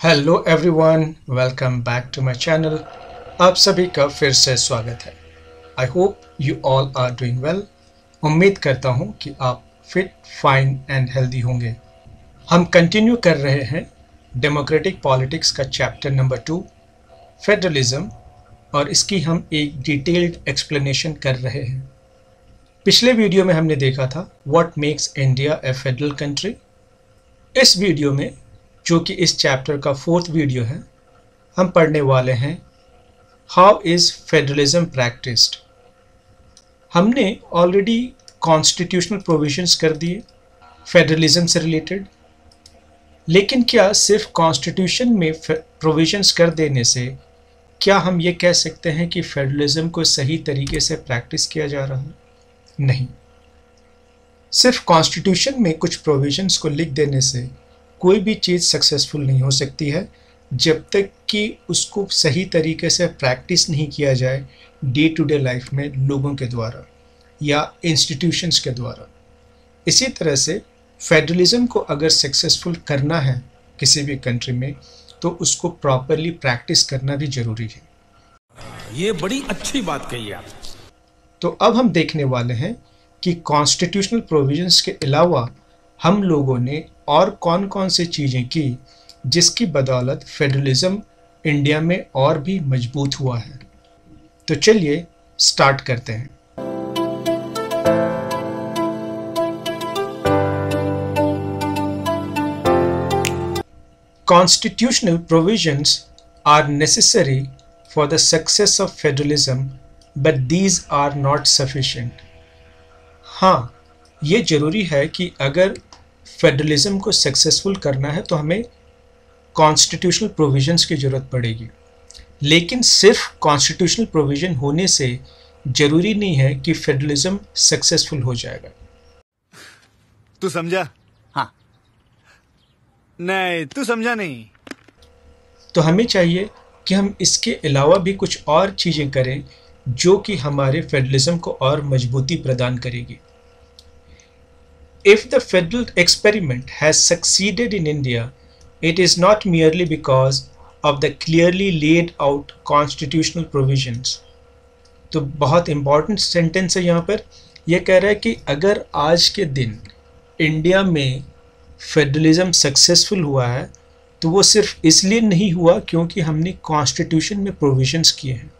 Hello everyone, welcome back to my channel. आप सभी का फिर से स्वागत है। I hope you all are doing well. उम्मीद करता हूँ कि आप फिट, फाइन एंड हेल्दी होंगे। हम कंटिन्यू कर रहे हैं डेमोक्रेटिक पॉलिटिक्स का चैप्टर नंबर 2 फेडरलिज्म, और इसकी हम एक डिटेल्ड एक्सप्लेनेशन कर रहे हैं। पिछले वीडियो में हमने देखा था what makes India A federal country. इस वीडियो में, जो कि इस चैप्टर का 4th वीडियो है, हम पढ़ने वाले हैं हाउ इज़ फेडरलिज्म प्रैक्टिस्ड। हमने ऑलरेडी कॉन्स्टिट्यूशनल प्रोविजंस कर दिए फेडरलिज्म से रिलेटेड, लेकिन क्या सिर्फ कॉन्स्टिट्यूशन में प्रोविजंस कर देने से क्या हम ये कह सकते हैं कि फेडरलिज्म को सही तरीके से प्रैक्टिस किया जा रहा है? नहीं। सिर्फ कॉन्स्टिट्यूशन में कुछ प्रोविजंस को लिख देने से कोई भी चीज़ सक्सेसफुल नहीं हो सकती है जब तक कि उसको सही तरीके से प्रैक्टिस नहीं किया जाए डे टू डे लाइफ में लोगों के द्वारा या इंस्टीट्यूशंस के द्वारा। इसी तरह से फेडरलिज्म को अगर सक्सेसफुल करना है किसी भी कंट्री में, तो उसको प्रॉपरली प्रैक्टिस करना भी ज़रूरी है। ये बड़ी अच्छी बात कही आप। तो अब हम देखने वाले हैं कि कॉन्स्टिट्यूशनल प्रोविजंस के अलावा हम लोगों ने और कौन कौन सी चीज़ें की जिसकी बदौलत फेडरलिज्म इंडिया में और भी मजबूत हुआ है। तो चलिए स्टार्ट करते हैं। Constitutional provisions are necessary for the success of federalism, but these are not sufficient. हाँ, ये ज़रूरी है कि अगर फेडरलिज्म को सक्सेसफुल करना है तो हमें कॉन्स्टिट्यूशनल प्रोविजंस की ज़रूरत पड़ेगी, लेकिन सिर्फ कॉन्स्टिट्यूशनल प्रोविजन होने से ज़रूरी नहीं है कि फेडरलिज्म सक्सेसफुल हो जाएगा। तू समझा? हाँ। नहीं, तू समझा नहीं। तो हमें चाहिए कि हम इसके अलावा भी कुछ और चीज़ें करें जो कि हमारे फेडरलिज्म को और मजबूती प्रदान करेगी। If the federal experiment has succeeded in India, it is not merely because of the clearly laid out constitutional provisions. तो बहुत important sentence है यहाँ पर। यह कह रहा है कि अगर आज के दिन इंडिया में फेडरलिज्म सक्सेसफुल हुआ है तो वो सिर्फ इसलिए नहीं हुआ क्योंकि हमने कॉन्स्टिट्यूशन में प्रोविजंस किए हैं।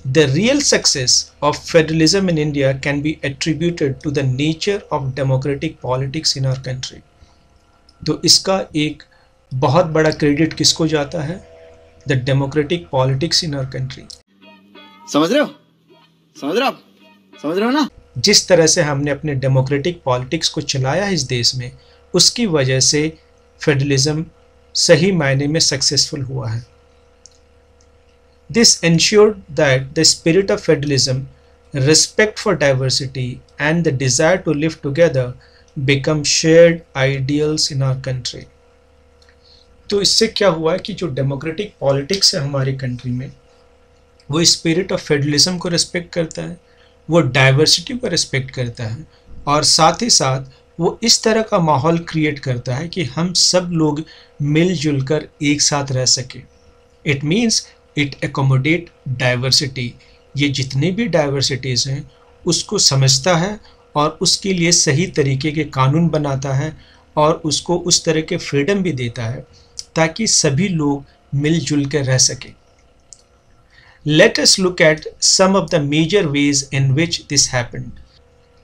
The real success of federalism in India can be attributed to the nature of democratic politics in our country. तो इसका एक बहुत बड़ा क्रेडिट किसको जाता है? The democratic politics in our country. समझ रहे हो? समझ रहे हो आप? समझ रहे हो ना? जिस तरह से हमने अपने डेमोक्रेटिक पॉलिटिक्स को चलाया इस देश में, उसकी वजह से फेडरलिज्म सही मायने में सक्सेसफुल हुआ है। This ensured that the spirit of federalism, respect for diversity, and the desire to live together become shared ideals in our country. तो इससे क्या हुआ है कि जो डेमोक्रेटिक पॉलिटिक्स है हमारी कंट्री में, वो स्पिरिट ऑफ फेडरलिज्म को रिस्पेक्ट करता है, वो डाइवर्सिटी को रिस्पेक्ट करता है, और साथ ही साथ वो इस तरह का माहौल क्रिएट करता है कि हम सब लोग मिलजुल कर एक साथ रह सकें। It means it accommodate diversity. ये जितनी भी डाइवर्सिटीज़ हैं उसको समझता है और उसके लिए सही तरीके के कानून बनाता है और उसको उस तरह के फ्रीडम भी देता है ताकि सभी लोग मिलजुल कर रह सकें। Let us look at some of the major ways in which this happened.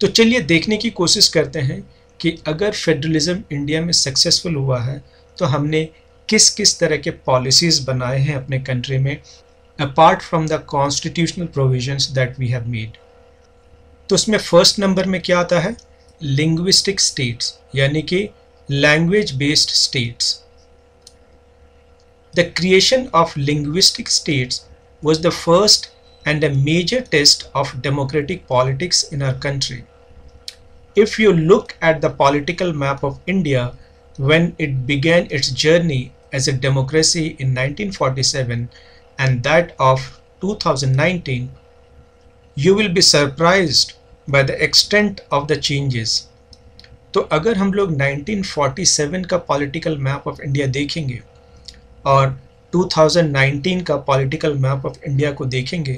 तो चलिए देखने की कोशिश करते हैं कि अगर फेडरलिज्म इंडिया में सक्सेसफुल हुआ है तो हमने किस किस तरह के पॉलिसीज़ बनाए हैं अपने कंट्री में, apart from the constitutional provisions that we have made. तो उसमें फर्स्ट नंबर में क्या आता है? लिंग्विस्टिक स्टेट्स, यानी कि language based states. The creation of linguistic states was the first and a major test of democratic politics in our country. If you look at the political map of India when it began its journey as a democracy in 1947 and that of 2019, you will be surprised by the extent of the changes. तो अगर हम लोग 1947 का political map of India देखेंगे और 2019 का political map of India को देखेंगे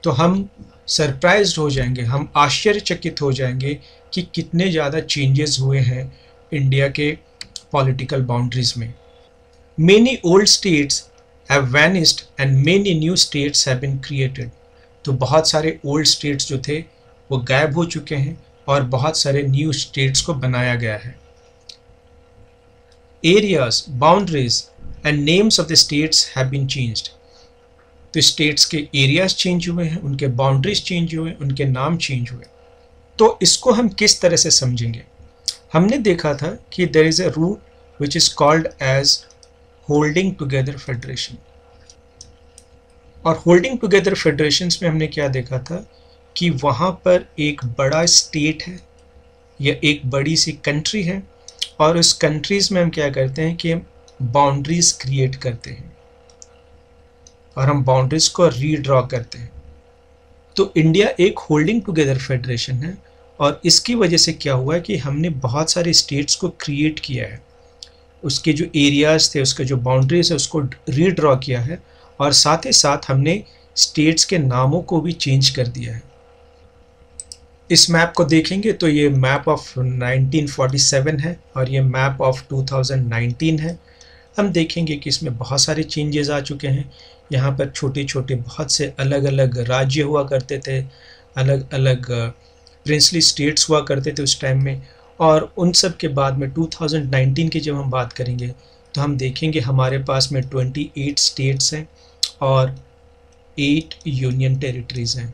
तो हम सरप्राइज्ड हो जाएंगे, हम आश्चर्यचकित हो जाएंगे कि कितने ज़्यादा चेंजेस हुए हैं इंडिया के पॉलिटिकल बाउंड्रीज में। Many old states have vanished and many new states have been created। तो बहुत सारे ओल्ड स्टेट्स जो थे वो गायब हो चुके हैं और बहुत सारे न्यू स्टेट्स को बनाया गया है। Areas, boundaries and names of the states have been changed। तो स्टेट्स के एरियाज चेंज हुए हैं, उनके बाउंड्रीज चेंज हुए, उनके नाम चेंज हुए। तो इसको हम किस तरह से समझेंगे? हमने देखा था कि there is a route which is called as holding together federation. और होल्डिंग टुगेदर फेडरेशंस में हमने क्या देखा था कि वहाँ पर एक बड़ा स्टेट है या एक बड़ी सी कंट्री है और उस कंट्रीज़ में हम क्या करते हैं कि बाउंड्रीज क्रिएट करते हैं और हम बाउंड्रीज को रीड्रॉ करते हैं। तो इंडिया एक होल्डिंग टुगेदर फेडरेशन है और इसकी वजह से क्या हुआ है कि हमने बहुत सारे स्टेट्स को क्रिएट किया है, उसके जो एरियाज़ थे, उसके जो बाउंड्रीज है उसको रीड्रॉ किया है और साथ ही साथ हमने स्टेट्स के नामों को भी चेंज कर दिया है। इस मैप को देखेंगे तो ये मैप ऑफ 1947 है और ये मैप ऑफ 2019 है। हम देखेंगे कि इसमें बहुत सारे चेंजेस आ चुके हैं। यहाँ पर छोटे छोटे बहुत से अलग अलग राज्य हुआ करते थे, अलग अलग प्रिंसली स्टेट्स हुआ करते थे उस टाइम में, और उन सब के बाद में 2019 की जब हम बात करेंगे तो हम देखेंगे हमारे पास में 28 स्टेट्स हैं और 8 यूनियन टेरिटरीज हैं।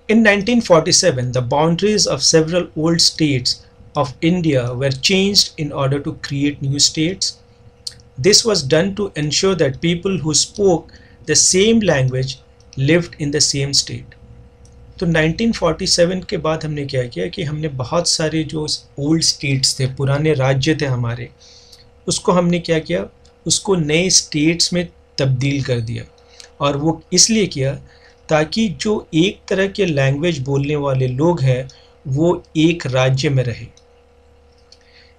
In 1947, the boundaries of several old states of India were changed in order to create new states. This was done to ensure that people who spoke the same language lived in the same state. तो 1947 के बाद हमने क्या किया कि हमने बहुत सारे जो ओल्ड स्टेट्स थे, पुराने राज्य थे हमारे, उसको हमने क्या किया, उसको नए स्टेट्स में तब्दील कर दिया। और वो इसलिए किया ताकि जो एक तरह के लैंग्वेज बोलने वाले लोग हैं वो एक राज्य में रहे।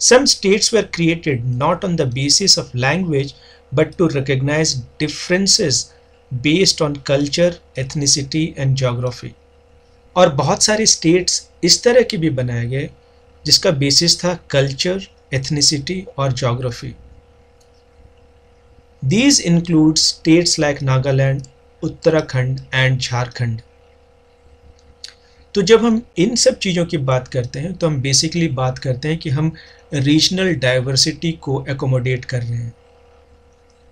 Some states were created not on the basis of language but to recognize differences based on culture, ethnicity and geography। और बहुत सारे स्टेट्स इस तरह के भी बनाए गए जिसका बेसिस था कल्चर, एथनिसिटी और geography. These include states like Nagaland, Uttarakhand and Jharkhand. तो जब हम इन सब चीज़ों की बात करते हैं तो हम बेसिकली बात करते हैं कि हम रीजनल डाइवर्सिटी को एकोमोडेट कर रहे हैं।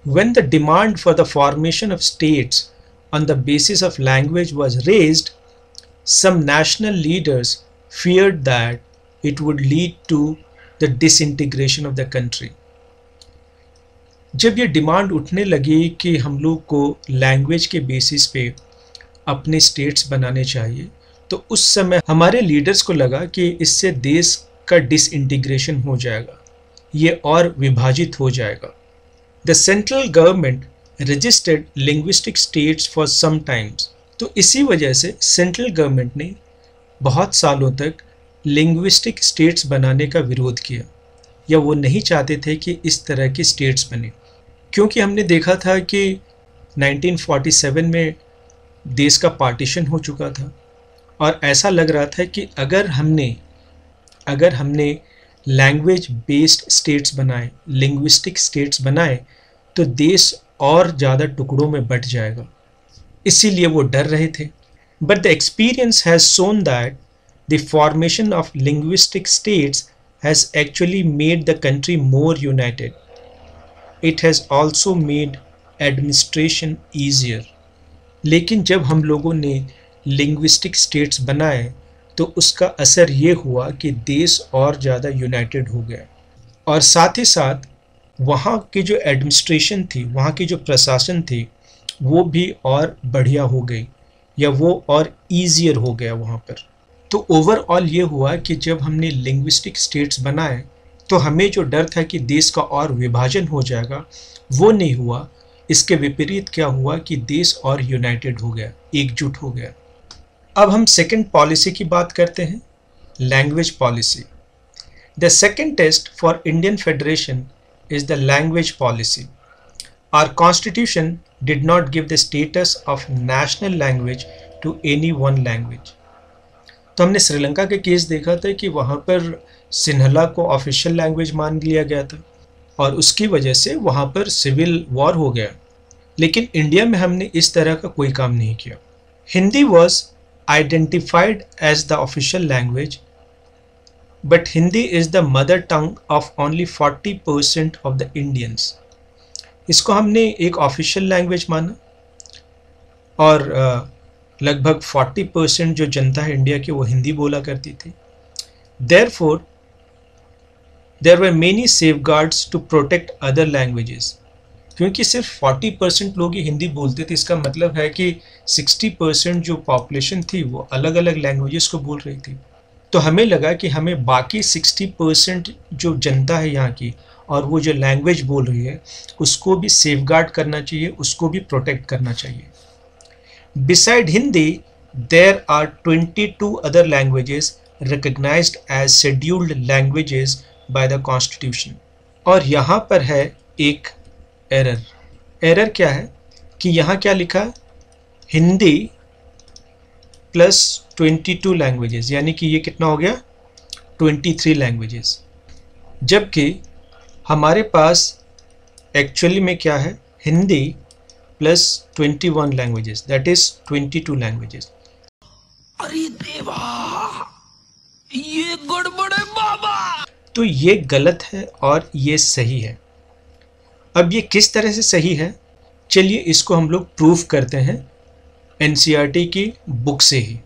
When the demand for the formation of states on the basis of language was raised, some national leaders feared that it would lead to the disintegration of the country। जब ये demand उठने लगी कि हम लोग को लैंग्वेज के basis पे अपने स्टेट्स बनाने चाहिए, तो उस समय हमारे लीडर्स को लगा कि इससे देश का डिसइंटीग्रेशन हो जाएगा, ये और विभाजित हो जाएगा। The central government registered linguistic states for some times. तो इसी वजह से सेंट्रल गवर्नमेंट ने बहुत सालों तक लिंग्विस्टिक स्टेट्स बनाने का विरोध किया, या वो नहीं चाहते थे कि इस तरह की स्टेट्स बने, क्योंकि हमने देखा था कि 1947 में देश का पार्टीशन हो चुका था और ऐसा लग रहा था कि अगर हमने लैंग्वेज बेस्ड स्टेट्स बनाए, लिंग्विस्टिक स्टेट्स बनाए, तो देश और ज़्यादा टुकड़ों में बंट जाएगा। इसीलिए वो डर रहे थे। But the experience has shown that the formation of linguistic states has actually made the country more united. It has also made administration easier। लेकिन जब हम लोगों ने linguistic states बनाए तो उसका असर ये हुआ कि देश और ज़्यादा यूनाइटेड हो गया, और साथ ही साथ वहाँ की जो एडमिनिस्ट्रेशन थी, वहाँ की जो प्रशासन थी, वो भी और बढ़िया हो गई, या वो और ईजियर हो गया वहाँ पर। तो ओवरऑल ये हुआ कि जब हमने लिंग्विस्टिक स्टेट्स बनाए तो हमें जो डर था कि देश का और विभाजन हो जाएगा, वो नहीं हुआ। इसके विपरीत क्या हुआ कि देश और यूनाइटेड हो गया, एकजुट हो गया। अब हम सेकंड पॉलिसी की बात करते हैं, language policy. The second test for Indian Federation is the language policy. Our constitution did not give the status of national language to any one language. तो हमने श्रीलंका के केस देखा था कि वहाँ पर सिन्हला को ऑफिशियल लैंग्वेज मान लिया गया था और उसकी वजह से वहाँ पर सिविल वॉर हो गया, लेकिन इंडिया में हमने इस तरह का कोई काम नहीं किया. Hindi was identified as the official language, but Hindi is the mother tongue of only 40% of the Indians. इसको हमने एक ऑफिशियल लैंग्वेज माना और लगभग 40% जो जनता है इंडिया की वो हिंदी बोला करती थी. Therefore, there were many safeguards to protect other languages. क्योंकि सिर्फ 40% लोग ही हिंदी बोलते थे, इसका मतलब है कि 60% जो पॉपुलेशन थी वो अलग अलग लैंग्वेजेस को बोल रही थी. तो हमें लगा कि हमें बाकी 60% जो जनता है यहाँ की और वो जो लैंग्वेज बोल रही है उसको भी सेफगार्ड करना चाहिए, उसको भी प्रोटेक्ट करना चाहिए. Beside Hindi, there are 22 other languages recognized as scheduled languages by the Constitution. और यहाँ पर है एक एरर. एरर क्या है कि यहाँ क्या लिखा है, हिंदी प्लस 22 लैंग्वेजेस, यानी कि ये कितना हो गया 23 लैंग्वेजेस, जबकि हमारे पास एक्चुअली में क्या है Hindi plus 21 languages, that is 22 languages. अरे देवा, ये गड़बड़ है बाबा. तो ये गलत है और ये सही है. अब ये किस तरह से सही है, चलिए इसको हम लोग प्रूफ करते हैं एनसीईआरटी की बुक से ही.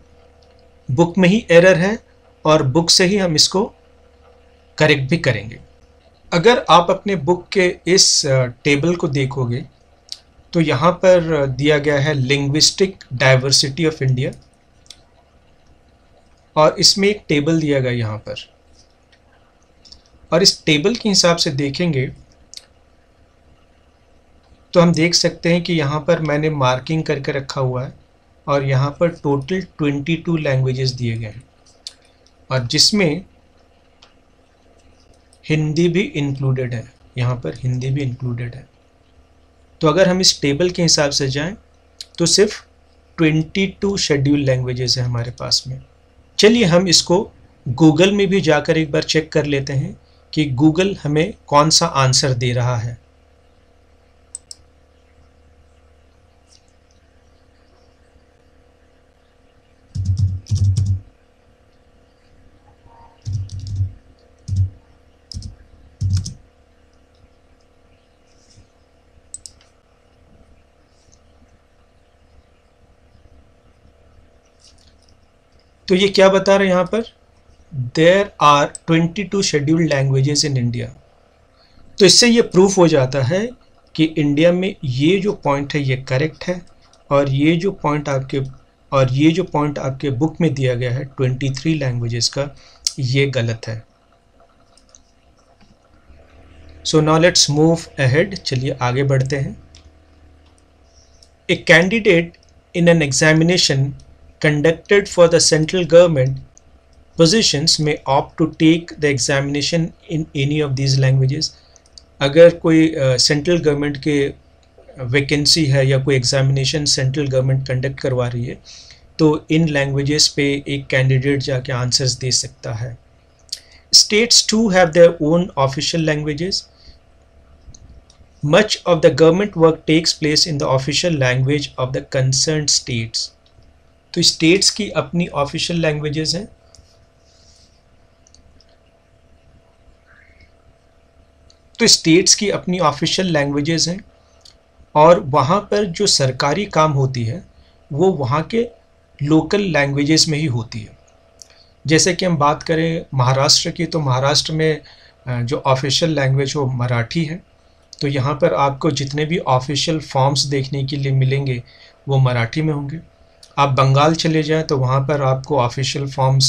बुक में ही एरर है और बुक से ही हम इसको करेक्ट भी करेंगे. अगर आप अपने बुक के इस टेबल को देखोगे तो यहाँ पर दिया गया है लिंग्विस्टिक डाइवर्सिटी ऑफ इंडिया और इसमें एक टेबल दिया गया यहाँ पर, और इस टेबल के हिसाब से देखेंगे तो हम देख सकते हैं कि यहाँ पर मैंने मार्किंग करके रखा हुआ है और यहाँ पर टोटल 22 लैंग्वेजेस दिए गए हैं और जिसमें हिंदी भी इंक्लूडेड है. यहाँ पर हिंदी भी इंक्लूडेड है. तो अगर हम इस टेबल के हिसाब से जाएं तो सिर्फ 22 शेड्यूल लैंग्वेजेस है हमारे पास में. चलिए हम इसको गूगल में भी जाकर एक बार चेक कर लेते हैं कि गूगल हमें कौन सा आंसर दे रहा है. तो ये क्या बता रहे हैं यहाँ पर, there are 22 scheduled languages in India. तो इससे ये प्रूफ हो जाता है कि इंडिया में ये जो पॉइंट है ये करेक्ट है और ये जो पॉइंट आपके बुक में दिया गया है 23 लैंग्वेजेस का, ये गलत है. So now let's move ahead. चलिए आगे बढ़ते हैं. A candidate in an examination conducted for the central government positions may opt to take the examination in any of these languages. अगर कोई सेंट्रल गवर्नमेंट के वैकेंसी है या कोई एग्जामिनेशन सेंट्रल गवर्नमेंट कंडक्ट करवा रही है तो इन लैंग्वेजेस पे एक कैंडिडेट जाके आंसर्स दे सकता है. States too have their own official languages. Much of the government work takes place in the official language of the concerned states. तो स्टेट्स की अपनी ऑफिशियल लैंग्वेजेस हैं. तो स्टेट्स की अपनी ऑफिशियल लैंग्वेजेस हैं और वहाँ पर जो सरकारी काम होती है वो वहाँ के लोकल लैंग्वेजेस में ही होती है. जैसे कि हम बात करें महाराष्ट्र की, तो महाराष्ट्र में जो ऑफिशियल लैंग्वेज वो मराठी है. तो यहाँ पर आपको जितने भी ऑफिशियल फॉर्म्स देखने के लिए मिलेंगे वो मराठी में होंगे. आप बंगाल चले जाएं तो वहाँ पर आपको ऑफिशियल फॉर्म्स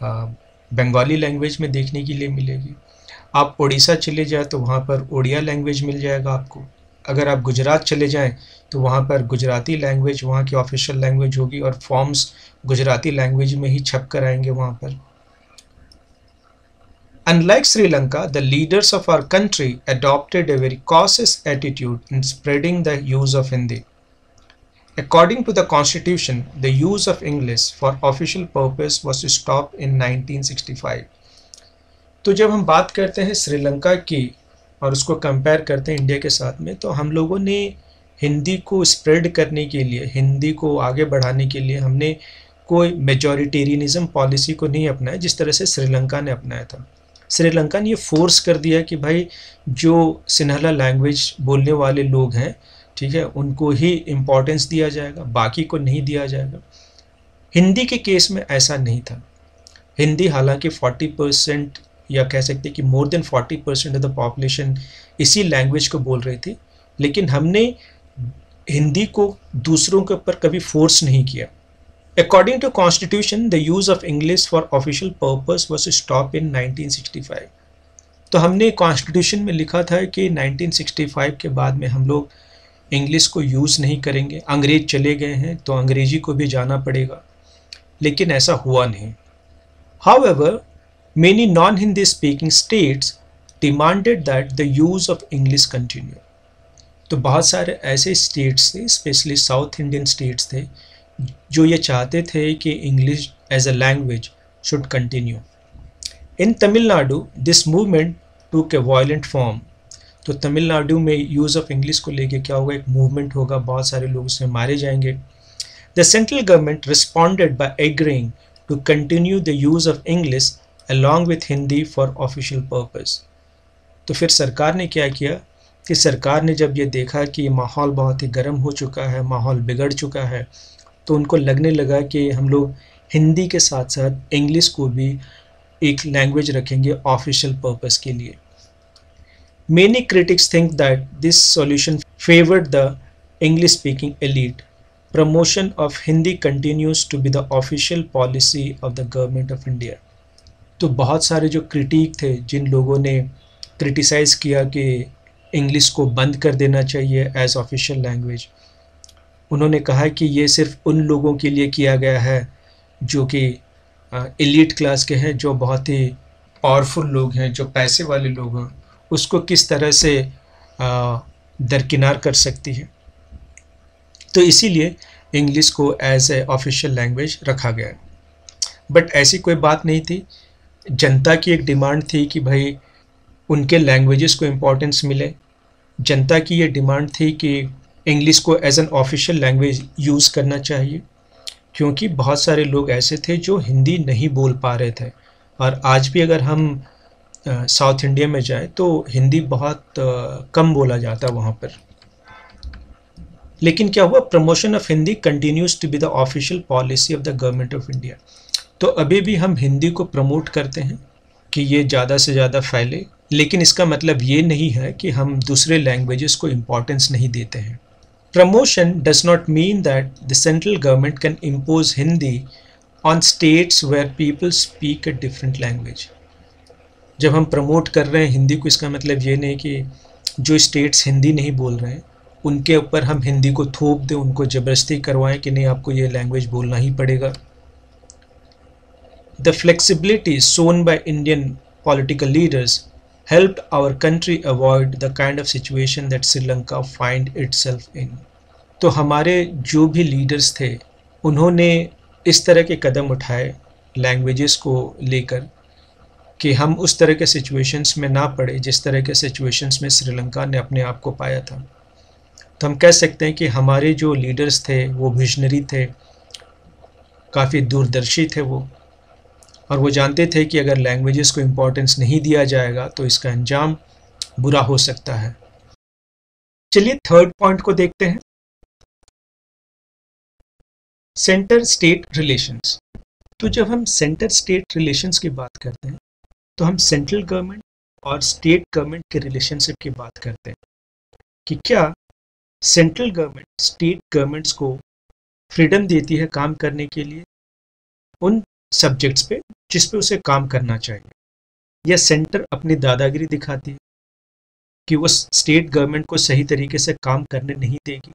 बंगाली लैंग्वेज में देखने के लिए मिलेगी. आप उड़ीसा चले जाएं तो वहाँ पर उड़िया लैंग्वेज मिल जाएगा आपको. अगर आप गुजरात चले जाएं तो वहाँ पर गुजराती लैंग्वेज वहाँ की ऑफिशियल लैंग्वेज होगी और फॉर्म्स गुजराती लैंग्वेज में ही छप कर आएंगे वहाँ पर. Unlike Sri Lanka, the leaders of our country adopted a very cautious attitude in spreading the use of Hindi. According to the constitution, the use of English for official purpose was stopped in 1965. तो जब हम बात करते हैं श्रीलंका की और उसको compare करते हैं इंडिया के साथ में, तो हम लोगों ने हिंदी को स्प्रेड करने के लिए, हिंदी को आगे बढ़ाने के लिए हमने कोई मेजॉरिटेरियनिज्म पॉलिसी को नहीं अपनाया जिस तरह से श्रीलंका ने अपनाया था। श्रीलंका ने ये फोर्स कर दिया कि भाई जो सिन्हाला लैंग्वेज बोलने वाले लोग हैं, ठीक है, उनको ही इम्पोर्टेंस दिया जाएगा, बाकी को नहीं दिया जाएगा। हिंदी के केस में ऐसा नहीं था। हिंदी हालांकि 40% या कह सकते हैं कि more than 40% of the population इसी लैंग्वेज को बोल रही थी, लेकिन हमने हिंदी को दूसरों के ऊपर कभी फोर्स नहीं किया। According to Constitution, the use of English for official purpose was stopped in 1965. तो हमने कॉन्स्टिट्यूशन में लिखा था कि 1965 के बाद में हम लोग इंग्लिश को यूज़ नहीं करेंगे, अंग्रेज चले गए हैं तो अंग्रेजी को भी जाना पड़ेगा, लेकिन ऐसा हुआ नहीं। However, many non-Hindi speaking states demanded that the use of English continue. तो बहुत सारे ऐसे स्टेट्स थे, स्पेशली साउथ इंडियन स्टेट्स थे, जो ये चाहते थे कि English as a language should continue. In Tamil Nadu this movement took a violent form. तो तमिलनाडु में यूज़ ऑफ इंग्लिश को लेके क्या होगा, एक मूवमेंट होगा, बहुत सारे लोग उसमें मारे जाएंगे। The central government responded by agreeing to continue the use of English along with Hindi for official purpose. तो फिर सरकार ने क्या किया कि सरकार ने जब ये देखा कि माहौल बहुत ही गर्म हो चुका है, माहौल बिगड़ चुका है, तो उनको लगने लगा कि हम लोग हिंदी के साथ साथ इंग्लिश को भी एक लैंग्वेज रखेंगे ऑफिशियल पर्पस के लिए। Many critics think that this solution favoured the English speaking elite. Promotion of Hindi continues to be the official policy of the government of India. तो बहुत सारे जो क्रिटिक थे, जिन लोगों ने क्रिटिसाइज़ किया कि इंग्लिश को बंद कर देना चाहिए एज ऑफिशियल लैंग्वेज, उन्होंने कहा कि ये सिर्फ उन लोगों के लिए किया गया है जो कि एलीट क्लास के हैं, जो बहुत ही पावरफुल लोग हैं, जो पैसे वाले लोग हैं, उसको किस तरह से दरकिनार कर सकती है। तो इसीलिए इंग्लिश को एज ए ऑफिशियल लैंग्वेज रखा गया है। बट ऐसी कोई बात नहीं थी। जनता की एक डिमांड थी कि भाई उनके लैंग्वेजेस को इम्पोर्टेंस मिले। जनता की ये डिमांड थी कि इंग्लिश को as an official language use करना चाहिए, क्योंकि बहुत सारे लोग ऐसे थे जो हिंदी नहीं बोल पा रहे थे। और आज भी अगर हम साउथ इंडिया में जाएं तो हिंदी बहुत कम बोला जाता है वहाँ पर। लेकिन क्या हुआ, promotion of Hindi continues to be the official policy of the government of India. तो अभी भी हम हिंदी को प्रमोट करते हैं कि ये ज़्यादा से ज़्यादा फैले, लेकिन इसका मतलब ये नहीं है कि हम दूसरे लैंग्वेजेस को इम्पोर्टेंस नहीं देते हैं। Promotion does not mean that the central government can impose Hindi on states where people speak a different language. जब हम प्रमोट कर रहे हैं हिंदी को, इसका मतलब ये नहीं कि जो स्टेट्स हिंदी नहीं बोल रहे हैं उनके ऊपर हम हिंदी को थोप दें, उनको ज़बरदस्ती करवाएं कि नहीं आपको ये लैंग्वेज बोलना ही पड़ेगा। The flexibility shown by Indian political leaders helped our country avoid the kind of situation that Sri Lanka find itself in. तो हमारे जो भी लीडर्स थे उन्होंने इस तरह के कदम उठाए लैंग्वेजेस को लेकर कि हम उस तरह के सिचुएशंस में ना पड़े जिस तरह के सिचुएशंस में श्रीलंका ने अपने आप को पाया था। तो हम कह सकते हैं कि हमारे जो लीडर्स थे वो विजनरी थे, काफ़ी दूरदर्शी थे वो, और वो जानते थे कि अगर लैंग्वेजेस को इम्पोर्टेंस नहीं दिया जाएगा तो इसका अंजाम बुरा हो सकता है। चलिए थर्ड पॉइंट को देखते हैं, सेंटर स्टेट रिलेशंस। तो जब हम सेंटर स्टेट रिलेशंस की बात करते हैं तो हम सेंट्रल गवर्नमेंट और स्टेट गवर्नमेंट के रिलेशनशिप की बात करते हैं कि क्या सेंट्रल गवर्नमेंट स्टेट गवर्नमेंट्स को फ्रीडम देती है काम करने के लिए उन सब्जेक्ट्स पे जिस पे उसे काम करना चाहिए, या सेंटर अपनी दादागिरी दिखाती है कि वो स्टेट गवर्नमेंट को सही तरीके से काम करने नहीं देगी।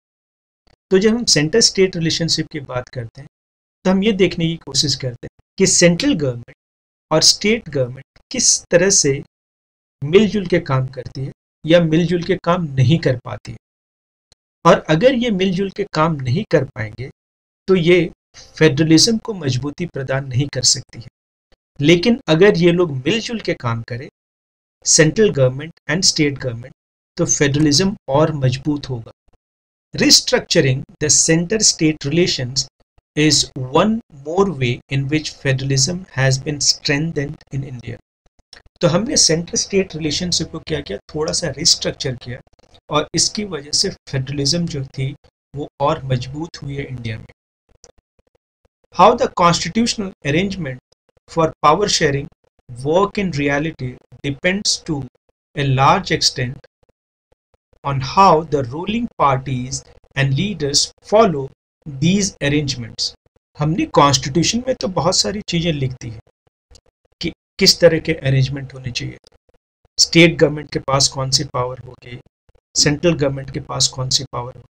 तो जब हम सेंटर स्टेट रिलेशनशिप की बात करते हैं तो हम ये देखने की कोशिश करते हैं कि सेंट्रल गवर्नमेंट और स्टेट गवर्नमेंट किस तरह से मिलजुल के काम करती है या मिलजुल के काम नहीं कर पाती है। और अगर ये मिलजुल के काम नहीं कर पाएंगे तो ये फेडरलिज्म को मजबूती प्रदान नहीं कर सकती है। लेकिन अगर ये लोग मिलजुल के काम करें, central government and state government, तो फेडरलिज्म और मजबूत होगा। Restructuring the center-state relations is one more way in which federalism has been strengthened in India. तो हमने सेंटर स्टेट रिलेशनशिप को क्या किया, थोड़ा सा रिस्ट्रक्चर किया और इसकी वजह से फेडरलिज्म जो थी वो और मजबूत हुई है इंडिया में। How the constitutional arrangement for power sharing work in reality depends to a large extent on how the ruling parties and leaders follow these arrangements. हमने कॉन्स्टिट्यूशन में तो बहुत सारी चीजें लिख दी है कि किस तरह के अरेंजमेंट होने चाहिए। स्टेट गवर्नमेंट के पास कौन सी पावर होगी, सेंट्रल गवर्नमेंट के पास कौन सी पावर होगी,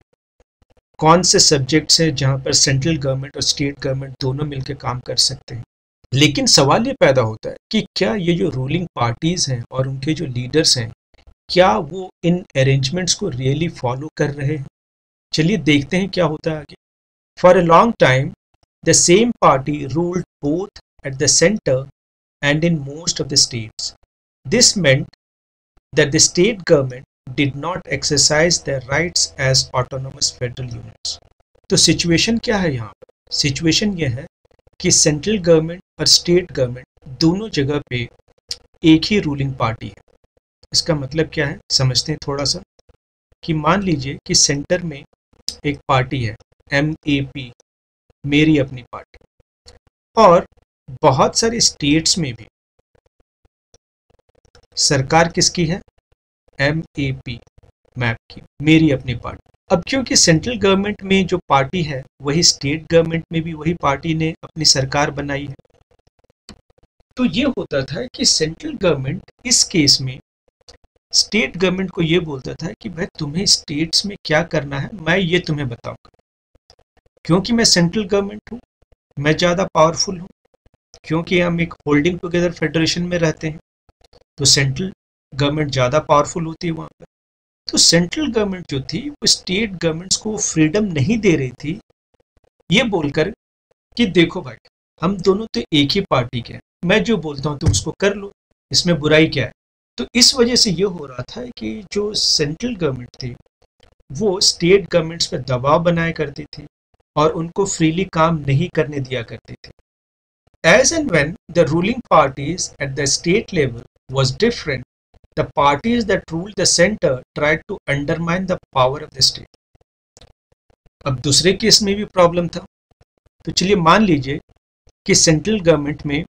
कौन से सब्जेक्ट्स हैं जहां पर सेंट्रल गवर्नमेंट और स्टेट गवर्नमेंट दोनों मिलकर काम कर सकते हैं। लेकिन सवाल ये पैदा होता है कि क्या ये जो रूलिंग पार्टीज हैं और उनके जो लीडर्स हैं, क्या वो इन अरेंजमेंट्स को रियली फॉलो कर रहे हैं। चलिए देखते हैं क्या होता है आगे। For a long time the same party ruled both at the centre and in most of the states. This meant that the state government did not exercise their rights as autonomous federal units. तो situation क्या है यहाँ पर? Situation यह है कि central government और state government दोनों जगह पे एक ही रूलिंग पार्टी है। इसका मतलब क्या है समझते हैं थोड़ा सा, कि मान लीजिए कि सेंटर में एक पार्टी है MAP, मेरी अपनी पार्टी, और बहुत सारे स्टेट्स में भी सरकार किसकी है, MAP, मैप की, मेरी अपनी पार्टी। अब क्योंकि सेंट्रल गवर्नमेंट में जो पार्टी है वही स्टेट गवर्नमेंट में भी वही पार्टी ने अपनी सरकार बनाई है, तो ये होता था कि सेंट्रल गवर्नमेंट इस केस में स्टेट गवर्नमेंट को ये बोलता था कि भाई तुम्हें स्टेट्स में क्या करना है मैं ये तुम्हें बताऊंगा, क्योंकि मैं सेंट्रल गवर्नमेंट हूँ, मैं ज़्यादा पावरफुल हूँ, क्योंकि हम एक होल्डिंग टुगेदर फेडरेशन में रहते हैं, तो सेंट्रल गवर्नमेंट ज़्यादा पावरफुल होती है वहाँ पर। तो सेंट्रल गवर्नमेंट जो थी वो स्टेट गवर्नमेंट्स को फ्रीडम नहीं दे रही थी, ये बोलकर कि देखो भाई हम दोनों तो एक ही पार्टी के हैं, मैं जो बोलता हूँ तुम उसको कर लो, इसमें बुराई क्या है। तो इस वजह से ये हो रहा था कि जो सेंट्रल गवर्नमेंट थी वो स्टेट गवर्नमेंट्स पे दबाव बनाया करती थी और उनको फ्रीली काम नहीं करने दिया करती थी। As and when the ruling parties at the state level was different, the parties that ruled the center tried to undermine the power of the state. अब दूसरे केस में भी प्रॉब्लम था। तो चलिए मान लीजिए कि सेंट्रल गवर्नमेंट में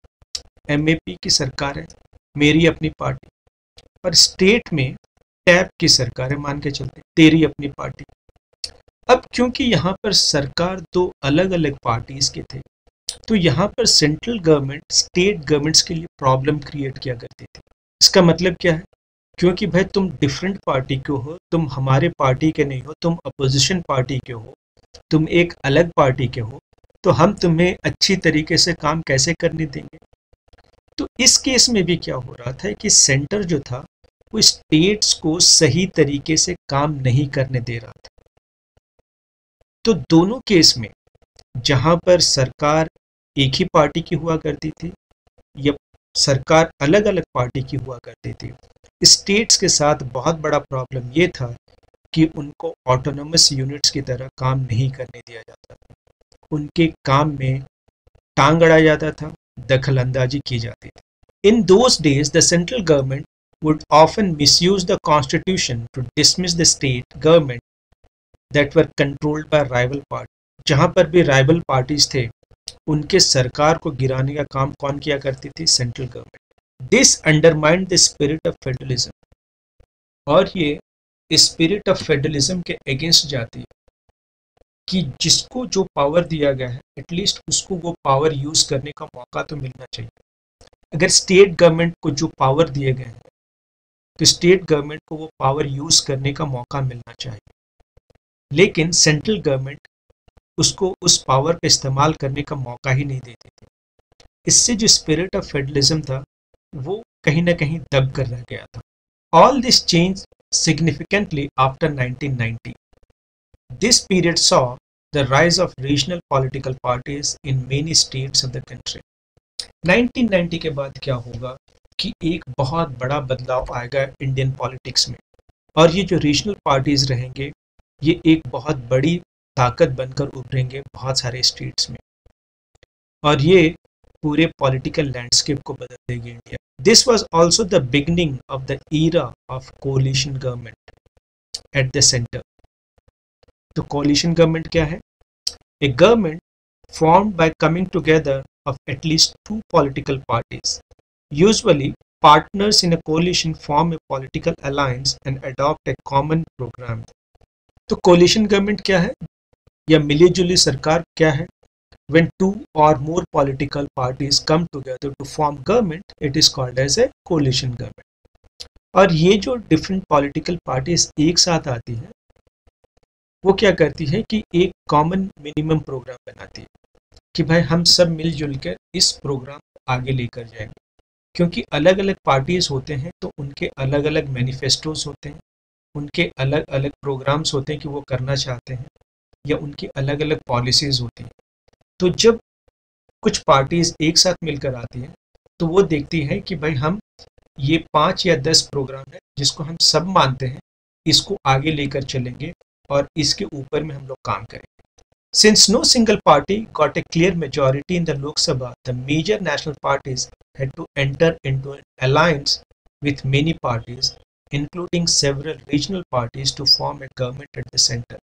MAP की सरकार है, मेरी अपनी पार्टी, और स्टेट में टैप की सरकार है, मान के चलते तेरी अपनी पार्टी। अब क्योंकि यहाँ पर सरकार दो अलग अलग पार्टीज के थे, तो यहाँ पर सेंट्रल गवर्नमेंट स्टेट गवर्नमेंट्स के लिए प्रॉब्लम क्रिएट किया करती थी। इसका मतलब क्या है, क्योंकि भाई तुम डिफरेंट पार्टी के हो, तुम हमारे पार्टी के नहीं हो, तुम अपोजिशन पार्टी के हो, तुम एक अलग पार्टी के हो, तो हम तुम्हें अच्छी तरीके से काम कैसे करने देंगे। तो इस केस में भी क्या हो रहा था कि सेंटर जो था वो स्टेट्स को सही तरीके से काम नहीं करने दे रहा था। तो दोनों केस में जहां पर सरकार एक ही पार्टी की हुआ करती थी या सरकार अलग अलग पार्टी की हुआ करती थी, स्टेट्स के साथ बहुत बड़ा प्रॉब्लम ये था कि उनको ऑटोनोमस यूनिट्स की तरह काम नहीं करने दिया जाता था, उनके काम में टांग अड़ा जाता था, दखल अंदाजी की जाती थी। In those days, the central government would often misuse the constitution to dismiss the state government that were controlled by rival parties. जहां पर भी राइवल पार्टीज थे उनके सरकार को गिराने का काम कौन किया करती थी, central government. This undermined the spirit of federalism, और ये स्पिरिट ऑफ फेडरलिज्म के अगेंस्ट जाती है कि जिसको जो पावर दिया गया है एटलीस्ट उसको वो पावर यूज करने का मौका तो मिलना चाहिए। अगर स्टेट गवर्नमेंट को जो पावर दिए गए हैं तो स्टेट गवर्नमेंट को वो पावर यूज करने का मौका मिलना चाहिए, लेकिन सेंट्रल गवर्नमेंट उसको उस पावर पे इस्तेमाल करने का मौका ही नहीं देती थी। इससे जो स्पिरिट ऑफ फेडरलिज्म था वो कहीं ना कहीं दब कर रह गया था। All this change significantly after 1990. This period saw the rise of regional political parties in many states of the country. 1990 के बाद क्या होगा कि एक बहुत बड़ा बदलाव आएगा इंडियन पॉलिटिक्स में, और ये जो रीजनल पार्टीज रहेंगे ये एक बहुत बड़ी ताकत बनकर उभरेंगे बहुत सारे स्टेट्स में, और ये पूरे पॉलिटिकल लैंडस्केप को बदल देगी India. This was also the beginning of the era of coalition government at the centre. तो कोलिशन गवर्नमेंट क्या है? ए government formed by coming together of at least two political parties. Usually, partners in a coalition form a political alliance and adopt a common program. तो coalition government क्या है या मिली जुली सरकार क्या है? When two or more political parties come together to form government, it is called as a coalition government. और ये जो different political parties एक साथ आती है वो क्या करती है कि एक कॉमन मिनिमम प्रोग्राम बनाती है कि भाई हम सब मिलजुल कर इस प्रोग्राम को आगे लेकर जाएंगे, क्योंकि अलग अलग पार्टीज होते हैं तो उनके अलग अलग मैनिफेस्टोज होते हैं, उनके अलग अलग प्रोग्राम्स होते हैं कि वो करना चाहते हैं, या उनकी अलग अलग पॉलिसीज होती हैं। तो जब कुछ पार्टीज एक साथ मिलकर आती हैं तो वो देखती हैं कि भाई हम ये 5 या 10 प्रोग्राम है जिसको हम सब मानते हैं, इसको आगे लेकर चलेंगे और इसके ऊपर में हम लोग काम करेंगे। Since no single party got a clear majority in the Lok Sabha, the major national parties had to enter into an alliance with many parties, including several regional parties, to form a government at the center.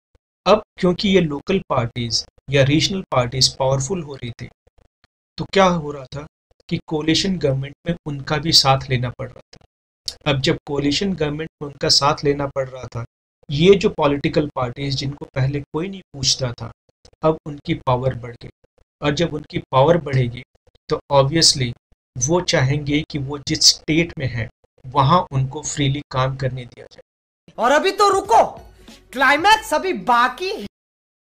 अब क्योंकि ये local parties या regional parties powerful हो रही थी, तो क्या हो रहा था कि कोलिशन गवर्नमेंट में उनका भी साथ लेना पड़ रहा था। अब जब कोलिशन गवर्नमेंट में उनका साथ लेना पड़ रहा था, ये जो पॉलिटिकल पार्टीज जिनको पहले कोई नहीं पूछता था, अब उनकी पावर बढ़ गई, और जब उनकी पावर बढ़ेगी तो ऑब्वियसली वो चाहेंगे कि वो जिस स्टेट में है वहां उनको फ्रीली काम करने दिया जाए। और अभी तो रुको, क्लाइमैक्स अभी बाकी है।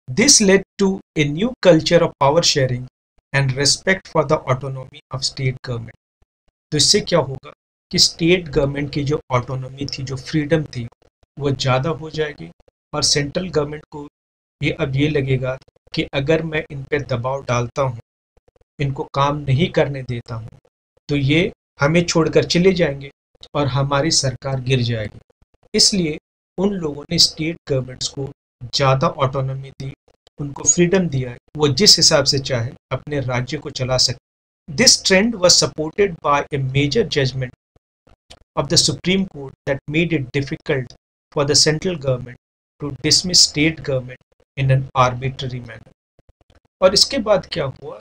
This led to a new culture of power sharing and respect for the autonomy of state government. तो इससे क्या होगा कि स्टेट गवर्नमेंट की जो ऑटोनॉमी थी, जो फ्रीडम थी, वो ज़्यादा हो जाएगी, और सेंट्रल गवर्नमेंट को ये अब ये लगेगा कि अगर मैं इन पे दबाव डालता हूँ, इनको काम नहीं करने देता हूँ, तो ये हमें छोड़कर चले जाएंगे और हमारी सरकार गिर जाएगी। इसलिए उन लोगों ने स्टेट गवर्नमेंट्स को ज़्यादा ऑटोनॉमी दी, उनको फ्रीडम दिया, वो जिस हिसाब से चाहे अपने राज्य को चला सके। This trend was supported by a major judgment of the Supreme Court that made it difficult for the central government to dismiss state government in an arbitrary manner. और इसके बाद क्या हुआ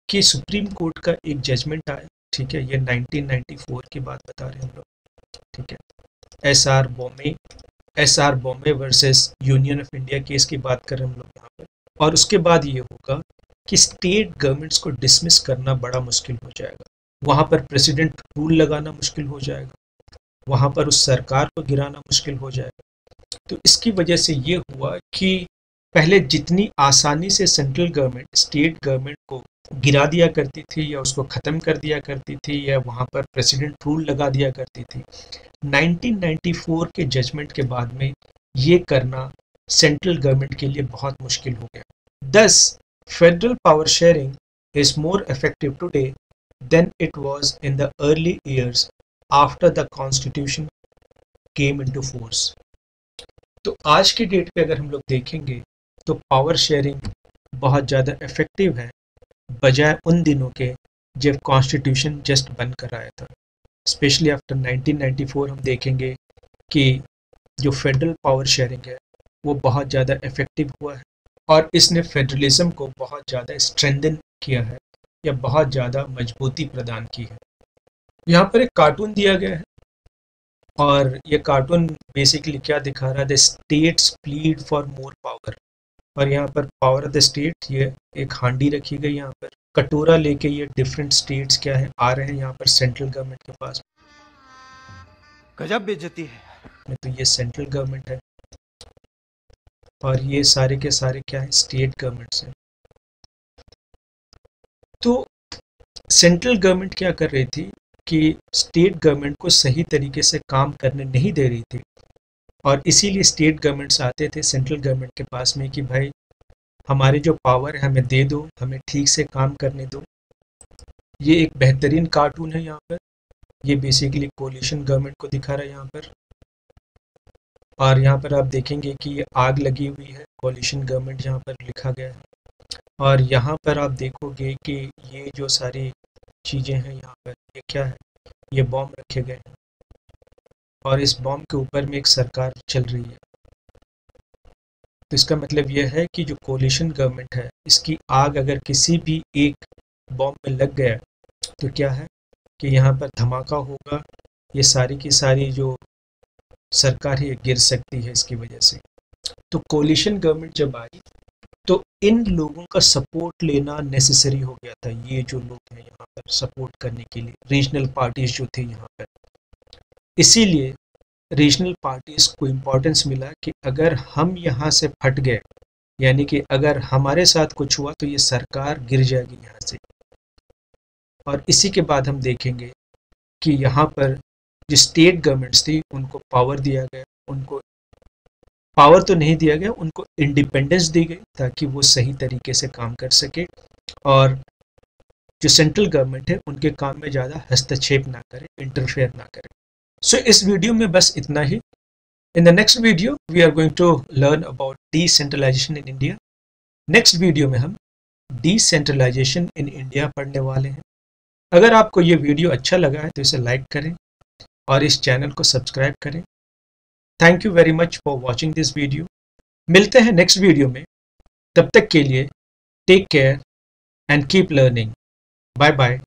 कि सुप्रीम कोर्ट का एक जजमेंट आया, ठीक है, ये 1994 की बात बता रहे हैं हम लोग, ठीक है, SR Bombay versus union of India case की बात कर रहे हैं हम लोग यहाँ पर। और उसके बाद ये होगा कि स्टेट गवर्नमेंट्स को डिसमिस करना बड़ा मुश्किल हो जाएगा, वहाँ पर प्रेसिडेंट रूल लगाना मुश्किल हो जाएगा, वहाँ पर उस सरकार को गिराना मुश्किल हो जाएगा। तो इसकी वजह से ये हुआ कि पहले जितनी आसानी से सेंट्रल गवर्नमेंट स्टेट गवर्नमेंट को गिरा दिया करती थी या उसको ख़त्म कर दिया करती थी या वहाँ पर प्रेसिडेंट रूल लगा दिया करती थी, 1994 के जजमेंट के बाद में ये करना सेंट्रल गवर्नमेंट के लिए बहुत मुश्किल हो गया। This federal power sharing is more effective today than it was in the early years after the constitution came into force. तो आज की डेट पे अगर हम लोग देखेंगे तो पावर शेयरिंग बहुत ज़्यादा इफेक्टिव है बजाय उन दिनों के जब कॉन्स्टिट्यूशन जस्ट बन कर आया था। स्पेशली आफ्टर 1994 हम देखेंगे कि जो फेडरल पावर शेयरिंग है वो बहुत ज़्यादा इफेक्टिव हुआ है और इसने फेडरलिज्म को बहुत ज़्यादा स्ट्रेंथन किया है या बहुत ज़्यादा मजबूती प्रदान की है। यहाँ पर एक कार्टून दिया गया है और ये कार्टून बेसिकली क्या दिखा रहा है, the states plead for more power. और यहाँ पर पावर ऑफ द स्टेट, ये एक हांडी रखी गई, यहाँ पर कटोरा लेके ये डिफरेंट स्टेट्स क्या है आ रहे हैं यहाँ पर सेंट्रल गवर्नमेंट के पास। गजब बेइज्जती है। तो ये सेंट्रल गवर्नमेंट है और ये सारे के सारे क्या है, स्टेट गवर्नमेंट्स हैं। तो सेंट्रल गवर्नमेंट क्या कर रही थी कि स्टेट गवर्नमेंट को सही तरीके से काम करने नहीं दे रही थी, और इसीलिए स्टेट गवर्नमेंट्स आते थे सेंट्रल गवर्नमेंट के पास में कि भाई हमारे जो पावर है हमें दे दो, हमें ठीक से काम करने दो। ये एक बेहतरीन कार्टून है यहाँ पर, ये बेसिकली कोलिशन गवर्नमेंट को दिखा रहा है यहाँ पर, और यहाँ पर आप देखेंगे कि ये आग लगी हुई है, कोलिशन गवर्नमेंट यहाँ पर लिखा गया है। और यहाँ पर आप देखोगे कि ये जो सारी चीज़ें हैं यहाँ पर, ये क्या है, ये बॉम्ब रखे गए हैं, और इस बॉम्ब के ऊपर में एक सरकार चल रही है। तो इसका मतलब यह है कि जो कोलिशन गवर्नमेंट है, इसकी आग अगर किसी भी एक बॉम्ब में लग गया तो क्या है कि यहाँ पर धमाका होगा, ये सारी की सारी जो सरकार है गिर सकती है इसकी वजह से। तो कोलिशन गवर्नमेंट जब आई तो इन लोगों का सपोर्ट लेना नेसेसरी हो गया था। ये जो लोग हैं यहाँ पर सपोर्ट करने के लिए, रीजनल पार्टीज जो थे यहाँ पर, इसीलिए रीजनल पार्टीज को इम्पोर्टेंस मिला कि अगर हम यहाँ से फट गए, यानी कि अगर हमारे साथ कुछ हुआ तो ये सरकार गिर जाएगी यहाँ से। और इसी के बाद हम देखेंगे कि यहाँ पर जो स्टेट गवर्नमेंट्स थी उनको पावर दिया गया, उनको पावर तो नहीं दिया गया, उनको इंडिपेंडेंस दी गई ताकि वो सही तरीके से काम कर सके, और जो सेंट्रल गवर्नमेंट है उनके काम में ज़्यादा हस्तक्षेप ना करे, इंटरफेयर ना करे। सो इस वीडियो में बस इतना ही। In the next video we are going to learn about decentralisation in India. Next video में हम डिसेंट्रलाइजेशन इन इंडिया पढ़ने वाले हैं। अगर आपको ये वीडियो अच्छा लगा है तो इसे लाइक करें और इस चैनल को सब्सक्राइब करें। Thank you very much for watching this video. मिलते हैं नेक्स्ट वीडियो में, तब तक के लिए take care and keep learning. Bye bye.